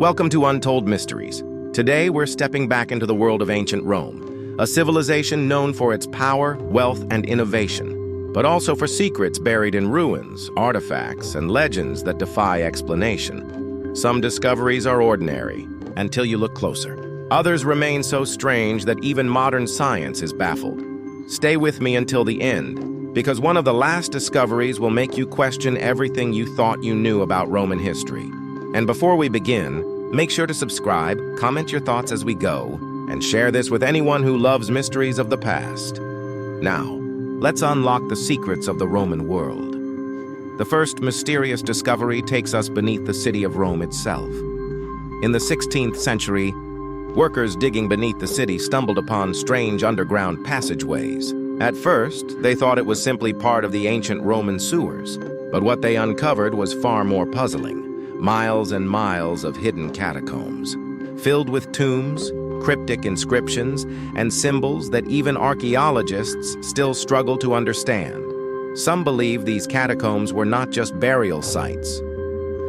Welcome to Untold Mysteries. Today, we're stepping back into the world of ancient Rome, a civilization known for its power, wealth, and innovation, but also for secrets buried in ruins, artifacts, and legends that defy explanation. Some discoveries are ordinary, until you look closer. Others remain so strange that even modern science is baffled. Stay with me until the end, because one of the last discoveries will make you question everything you thought you knew about Roman history. And before we begin, make sure to subscribe, comment your thoughts as we go, and share this with anyone who loves mysteries of the past. Now, let's unlock the secrets of the Roman world. The first mysterious discovery takes us beneath the city of Rome itself. In the 16th century, workers digging beneath the city stumbled upon strange underground passageways. At first, they thought it was simply part of the ancient Roman sewers, but what they uncovered was far more puzzling. Miles and miles of hidden catacombs, filled with tombs, cryptic inscriptions, and symbols that even archaeologists still struggle to understand. Some believe these catacombs were not just burial sites,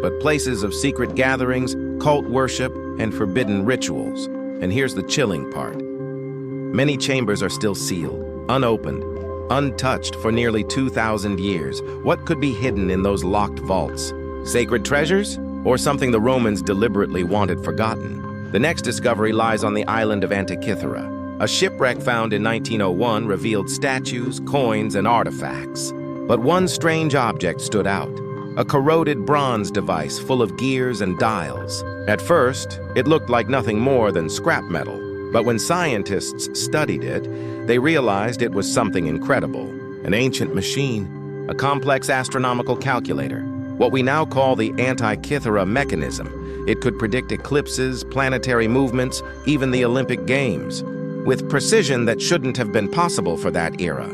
but places of secret gatherings, cult worship, and forbidden rituals. And here's the chilling part. Many chambers are still sealed, unopened, untouched for nearly 2,000 years. What could be hidden in those locked vaults? Sacred treasures? Or something the Romans deliberately wanted forgotten? The next discovery lies on the island of Antikythera. A shipwreck found in 1901 revealed statues, coins, and artifacts. But one strange object stood out. A corroded bronze device full of gears and dials. At first, it looked like nothing more than scrap metal. But when scientists studied it, they realized it was something incredible. An ancient machine, a complex astronomical calculator. What we now call the Antikythera mechanism. It could predict eclipses, planetary movements, even the Olympic Games, with precision that shouldn't have been possible for that era.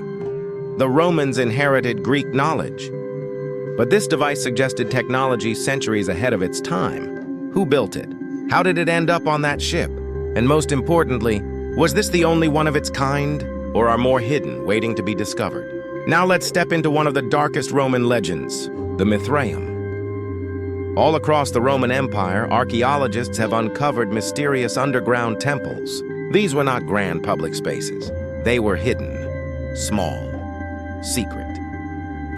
The Romans inherited Greek knowledge, but this device suggested technology centuries ahead of its time. Who built it? How did it end up on that ship? And most importantly, was this the only one of its kind, or are more hidden, waiting to be discovered? Now let's step into one of the darkest Roman legends, the Mithraeum. All across the Roman Empire, archaeologists have uncovered mysterious underground temples. These were not grand public spaces. They were hidden, small, secret.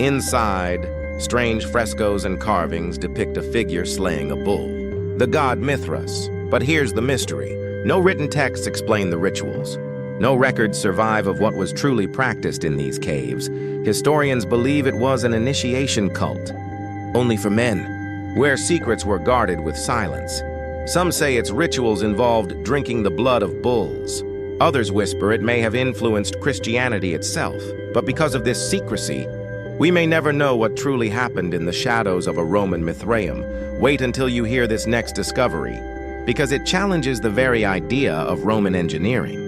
Inside, strange frescoes and carvings depict a figure slaying a bull, the god Mithras. But here's the mystery. No written texts explain the rituals. No records survive of what was truly practiced in these caves. Historians believe it was an initiation cult, only for men, where secrets were guarded with silence. Some say its rituals involved drinking the blood of bulls. Others whisper it may have influenced Christianity itself. But because of this secrecy, we may never know what truly happened in the shadows of a Roman Mithraeum. Wait until you hear this next discovery, because it challenges the very idea of Roman engineering.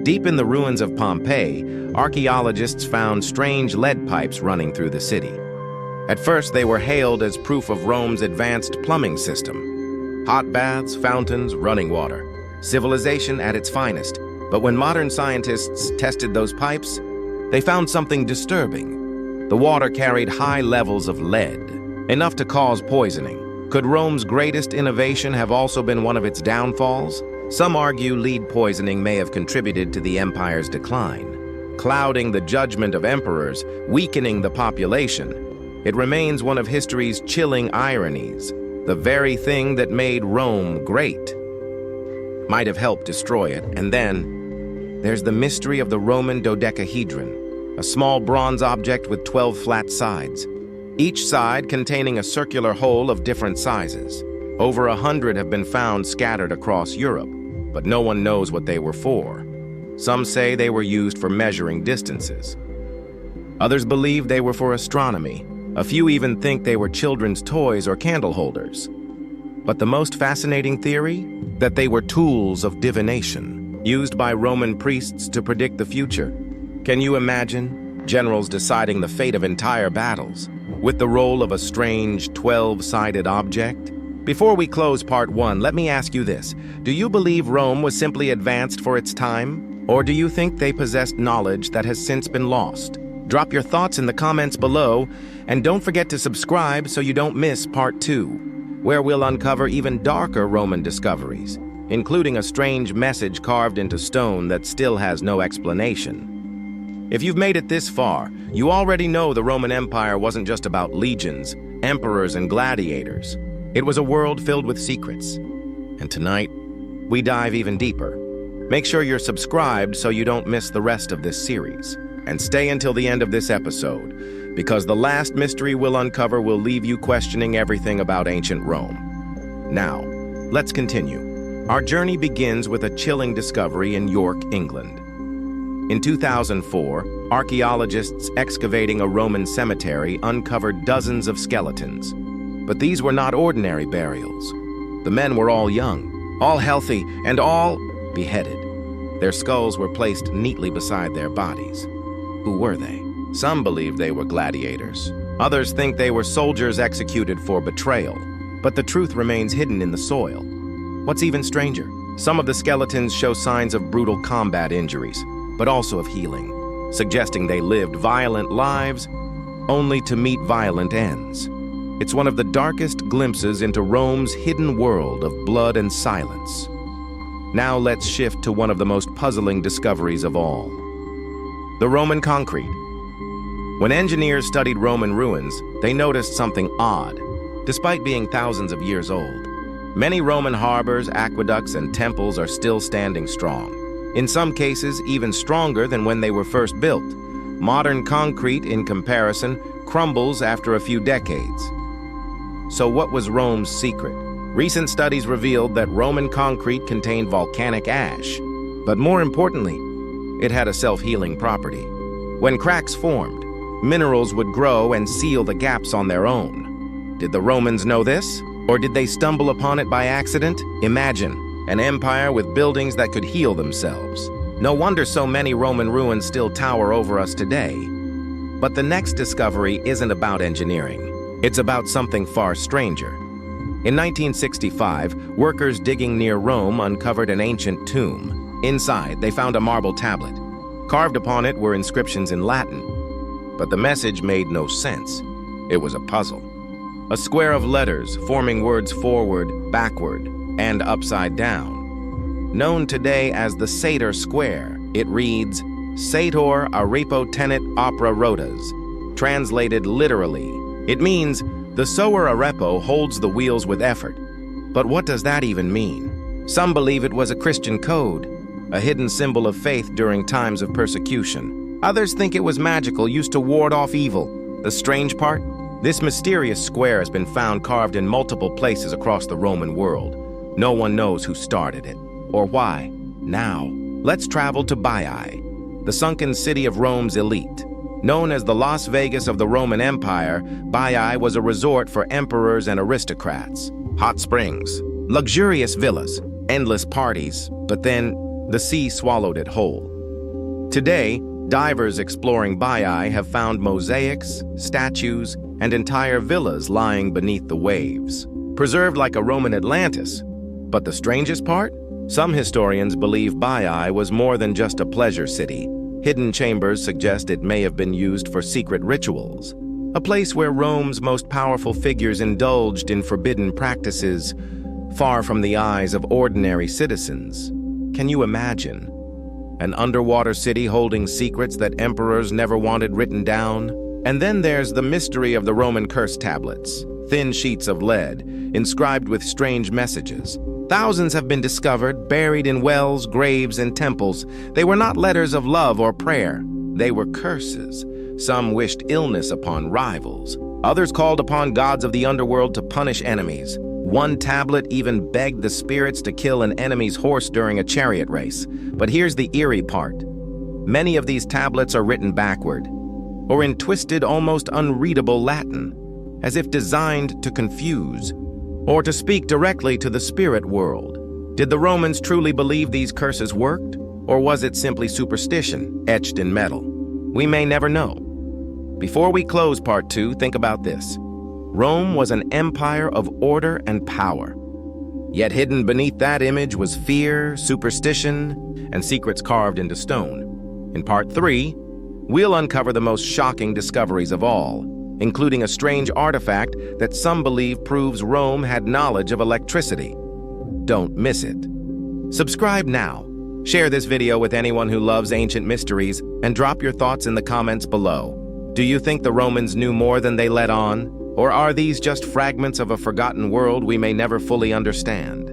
Deep in the ruins of Pompeii, archaeologists found strange lead pipes running through the city. At first, they were hailed as proof of Rome's advanced plumbing system. Hot baths, fountains, running water. Civilization at its finest. But when modern scientists tested those pipes, they found something disturbing. The water carried high levels of lead, enough to cause poisoning. Could Rome's greatest innovation have also been one of its downfalls? Some argue lead poisoning may have contributed to the empire's decline, clouding the judgment of emperors, weakening the population. It remains one of history's chilling ironies. The very thing that made Rome great might have helped destroy it. And then there's the mystery of the Roman dodecahedron, a small bronze object with 12 flat sides, each side containing a circular hole of different sizes. Over 100 have been found scattered across Europe, but no one knows what they were for. Some say they were used for measuring distances. Others believe they were for astronomy. A few even think they were children's toys or candle holders. But the most fascinating theory? That they were tools of divination, used by Roman priests to predict the future. Can you imagine generals deciding the fate of entire battles, with the role of a strange 12-sided object? Before we close part 1, let me ask you this. Do you believe Rome was simply advanced for its time? Or do you think they possessed knowledge that has since been lost? Drop your thoughts in the comments below, and don't forget to subscribe so you don't miss part 2. where we'll uncover even darker Roman discoveries, including a strange message carved into stone that still has no explanation. If you've made it this far, you already know the Roman Empire wasn't just about legions, emperors, and gladiators. It was a world filled with secrets. And tonight, we dive even deeper. Make sure you're subscribed so you don't miss the rest of this series. And stay until the end of this episode, because the last mystery we'll uncover will leave you questioning everything about ancient Rome. Now, let's continue. Our journey begins with a chilling discovery in York, England. In 2004, archaeologists excavating a Roman cemetery uncovered dozens of skeletons. But these were not ordinary burials. The men were all young, all healthy, and all beheaded. Their skulls were placed neatly beside their bodies. Who were they? Some believe they were gladiators. Others think they were soldiers executed for betrayal. But the truth remains hidden in the soil. What's even stranger, some of the skeletons show signs of brutal combat injuries, but also of healing, suggesting they lived violent lives only to meet violent ends. It's one of the darkest glimpses into Rome's hidden world of blood and silence. Now let's shift to one of the most puzzling discoveries of all: the Roman concrete. When engineers studied Roman ruins, they noticed something odd. Despite being thousands of years old, many Roman harbors, aqueducts, and temples are still standing strong. In some cases, even stronger than when they were first built. Modern concrete, in comparison, crumbles after a few decades. So what was Rome's secret? Recent studies revealed that Roman concrete contained volcanic ash. But more importantly, it had a self-healing property. When cracks formed, minerals would grow and seal the gaps on their own. Did the Romans know this? Or did they stumble upon it by accident? Imagine an empire with buildings that could heal themselves. No wonder so many Roman ruins still tower over us today. But the next discovery isn't about engineering. It's about something far stranger. In 1965, workers digging near Rome uncovered an ancient tomb. Inside, they found a marble tablet. Carved upon it were inscriptions in Latin. But the message made no sense. It was a puzzle. A square of letters forming words forward, backward, and upside down. Known today as the Sator Square, it reads, Sator arepo tenet opera rotas. Translated literally, it means, the sower arepo holds the wheels with effort. But what does that even mean? Some believe it was a Christian code, a hidden symbol of faith during times of persecution. Others think it was magical, used to ward off evil. The strange part? This mysterious square has been found carved in multiple places across the Roman world. No one knows who started it, or why. Now, let's travel to Baiae, the sunken city of Rome's elite. Known as the Las Vegas of the Roman Empire, Baiae was a resort for emperors and aristocrats. Hot springs, luxurious villas, endless parties, but then the sea swallowed it whole. Today, divers exploring Baiae have found mosaics, statues, and entire villas lying beneath the waves, preserved like a Roman Atlantis. But the strangest part? Some historians believe Baiae was more than just a pleasure city. Hidden chambers suggest it may have been used for secret rituals, a place where Rome's most powerful figures indulged in forbidden practices, far from the eyes of ordinary citizens. Can you imagine? An underwater city holding secrets that emperors never wanted written down? And then there's the mystery of the Roman curse tablets, thin sheets of lead, inscribed with strange messages. Thousands have been discovered, buried in wells, graves, and temples. They were not letters of love or prayer. They were curses. Some wished illness upon rivals. Others called upon gods of the underworld to punish enemies. One tablet even begged the spirits to kill an enemy's horse during a chariot race. But here's the eerie part. Many of these tablets are written backward, or in twisted, almost unreadable Latin, as if designed to confuse, or to speak directly to the spirit world. Did the Romans truly believe these curses worked, or was it simply superstition etched in metal? We may never know. Before we close part 2, think about this. Rome was an empire of order and power. Yet hidden beneath that image was fear, superstition, and secrets carved into stone. In part 3, we'll uncover the most shocking discoveries of all, including a strange artifact that some believe proves Rome had knowledge of electricity. Don't miss it. Subscribe now. Share this video with anyone who loves ancient mysteries and drop your thoughts in the comments below. Do you think the Romans knew more than they let on? Or are these just fragments of a forgotten world we may never fully understand?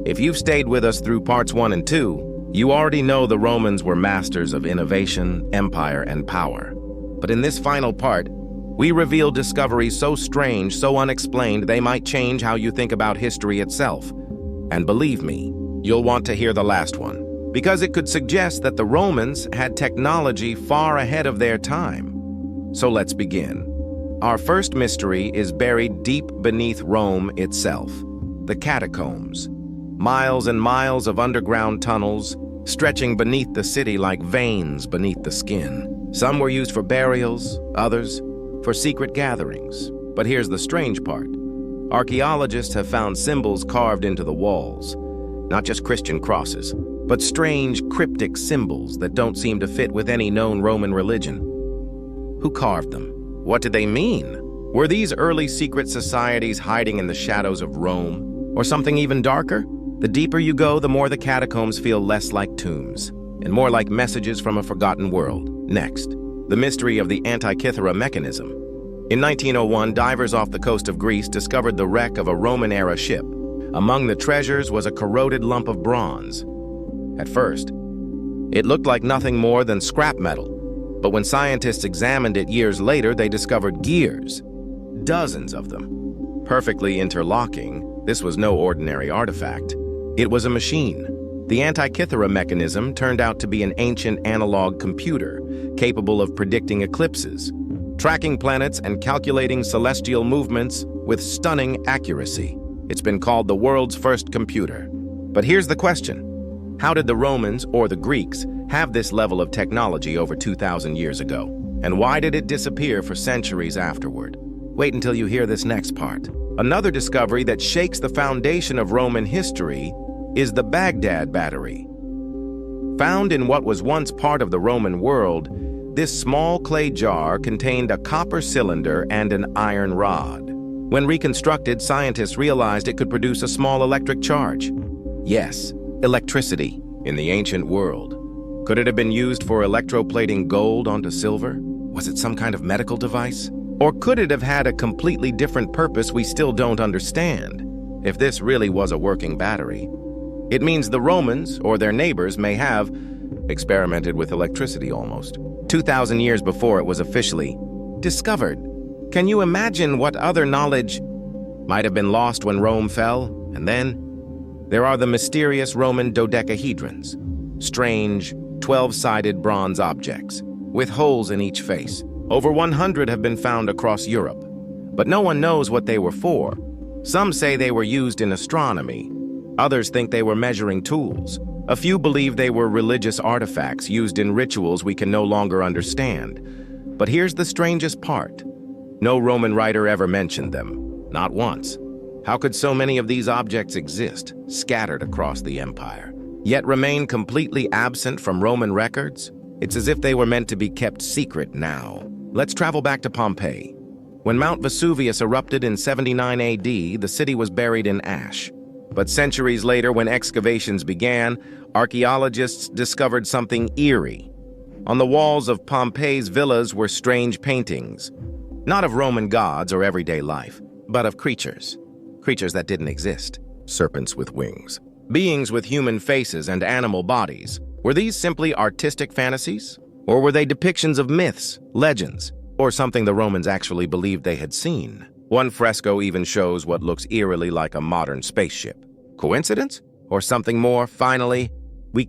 If you've stayed with us through parts 1 and 2, you already know the Romans were masters of innovation, empire, and power. But in this final part, we reveal discoveries so strange, so unexplained, they might change how you think about history itself. And believe me, you'll want to hear the last one, because it could suggest that the Romans had technology far ahead of their time. So let's begin. Our first mystery is buried deep beneath Rome itself, the catacombs. Miles and miles of underground tunnels, stretching beneath the city like veins beneath the skin. Some were used for burials, others for secret gatherings. But here's the strange part. Archaeologists have found symbols carved into the walls. Not just Christian crosses, but strange, cryptic symbols that don't seem to fit with any known Roman religion. Who carved them? What did they mean? Were these early secret societies hiding in the shadows of Rome? Or something even darker? The deeper you go, the more the catacombs feel less like tombs, and more like messages from a forgotten world. Next, the mystery of the Antikythera mechanism. In 1901, divers off the coast of Greece discovered the wreck of a Roman-era ship. Among the treasures was a corroded lump of bronze. At first, it looked like nothing more than scrap metal, but when scientists examined it years later, they discovered gears, dozens of them, perfectly interlocking. This was no ordinary artifact. It was a machine. The Antikythera mechanism turned out to be an ancient analog computer capable of predicting eclipses, tracking planets, and calculating celestial movements with stunning accuracy. It's been called the world's first computer. But here's the question. How did the Romans or the Greeks have this level of technology over 2,000 years ago? And why did it disappear for centuries afterward? Wait until you hear this next part. Another discovery that shakes the foundation of Roman history is the Baghdad battery. Found in what was once part of the Roman world, this small clay jar contained a copper cylinder and an iron rod. When reconstructed, scientists realized it could produce a small electric charge. Yes, electricity in the ancient world. Could it have been used for electroplating gold onto silver? Was it some kind of medical device? Or could it have had a completely different purpose we still don't understand? If this really was a working battery, it means the Romans or their neighbors may have experimented with electricity almost 2,000 years before it was officially discovered. Can you imagine what other knowledge might have been lost when Rome fell? And then there are the mysterious Roman dodecahedrons, strange 12-sided bronze objects with holes in each face. Over 100 have been found across Europe, but no one knows what they were for. Some say they were used in astronomy. Others think they were measuring tools. A few believe they were religious artifacts used in rituals we can no longer understand. But here's the strangest part. No Roman writer ever mentioned them, not once. How could so many of these objects exist, scattered across the empire, yet remain completely absent from Roman records? It's as if they were meant to be kept secret now. Let's travel back to Pompeii. When Mount Vesuvius erupted in 79 AD, the city was buried in ash. But centuries later, when excavations began, archaeologists discovered something eerie. On the walls of Pompeii's villas were strange paintings, not of Roman gods or everyday life, but of creatures that didn't exist. Serpents with wings, beings with human faces and animal bodies. Were these simply artistic fantasies? Or were they depictions of myths, legends, or something the Romans actually believed they had seen? One fresco even shows what looks eerily like a modern spaceship. Coincidence? Or something more? Finally, we